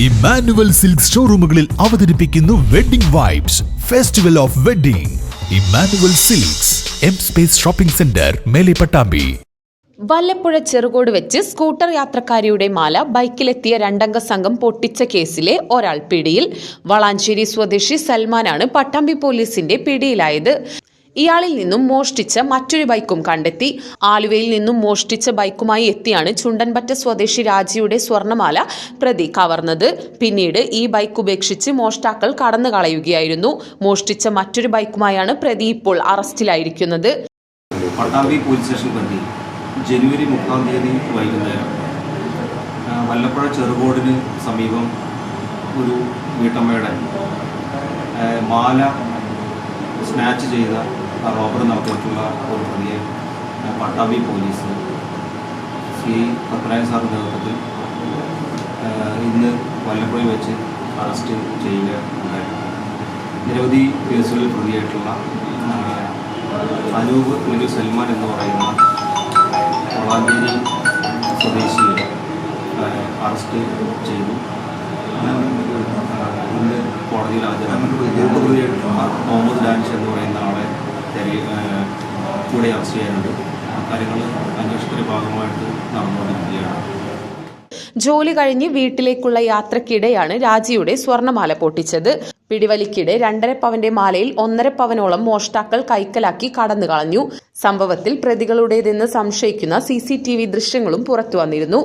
Emmanuel silk ഷോറൂമുകളിൽ അവതരിപ്പിക്കുന്നു wedding vibes festival of wedding. Emmanuel silks M space shopping centre, മേലെ പട്ടാമ്പി. വല്ലപ്പുഴ ചെറുകോട് വെച്ച് scooter യാത്രക്കാരിയുടെ മാല ബൈക്കിലെത്തിയ രണ്ടംഗ സംഘം പൊട്ടിച്ച കേസിലെ ഒരാൾ പിടിയിൽ. വളാഞ്ചേരി സ്വദേശി സൽമാനാണ് പട്ടാമ്പി പോലീസിന്റെ പിടിയിലായത്. ഇയാളിൽ നിന്നും മോഷ്ടിച്ച മറ്റൊരു ബൈക്കും കണ്ടെത്തി. ആലുവയിൽ നിന്നും മോഷ്ടിച്ച ബൈക്കുമായി എത്തിയാണ് ചുണ്ടൻപറ്റ സ്വദേശി രാജിയുടെ സ്വർണ്ണമാല പ്രതി കവർന്നത്. പിന്നീട് ഈ ബൈക്ക് ഉപേക്ഷിച്ച് മോഷ്ടാക്കൾ കടന്നു കളയുകയായിരുന്നു. മോഷ്ടിച്ച മറ്റൊരു ബൈക്കുമായാണ് പ്രതി ഇപ്പോൾ അറസ്റ്റിലായിരിക്കുന്നത്. പട്ടാമ്പി പോലീസ് സ്റ്റേഷൻ പ്രതി ജനുവരി 30 തീയതി വൈകുന്നേരം വല്ലപ്പുഴ ചെറുകോടിന് സമീപം ഒരു വീട്ടമ്മയുടെ മാല സ്നാച്ച് ചെയ്ത റോബറി നടത്തിയിട്ടുള്ള ഒരു പ്രതിയെ പട്ടാമ്പി പോലീസ് ശ്രീ പത്മനാഭൻ സാറിൻ്റെ നേതൃത്വത്തിൽ ഇന്ന് വല്ലപ്പുഴ വെച്ച് അറസ്റ്റ് ചെയ്യുക ഉണ്ടായിരുന്നു. നിരവധി കേസുകളിൽ പ്രതിയായിട്ടുള്ള അനൂപ് അല്ലെങ്കിൽ സൽമാൻ എന്ന് പറയുന്ന വളാഞ്ചേരി സ്വദേശിയെ അറസ്റ്റ് ചെയ്തു. ഇന്ന് കോടതിയിൽ ഹാജരാക്കിയിട്ടുള്ള മുഹമ്മദ് ഡാനിഷ് എന്ന് പറയുന്ന ആളെ കൂടെ അറസ്റ്റ് ചെയ്യാനുണ്ട്. കാര്യങ്ങൾ അന്വേഷണത്തിന്റെ ഭാഗമായിട്ട് നടന്നുകൊണ്ടിരിക്കുകയാണ്. ജോലി കഴിഞ്ഞ് വീട്ടിലേക്കുള്ള യാത്രക്കിടെയാണ് രാജിയുടെ സ്വർണ്ണമാല പൊട്ടിച്ചത്. പിടിവലിക്കിടെ 2.5 പവന്റെ മാലയിൽ 1.5 പവനോളം മോഷ്ടാക്കൾ കൈക്കലാക്കി കടന്നു കളഞ്ഞു. സംഭവത്തിൽ പ്രതികളുടേതെന്ന് സംശയിക്കുന്ന CCTV ദൃശ്യങ്ങളും പുറത്തുവന്നിരുന്നു.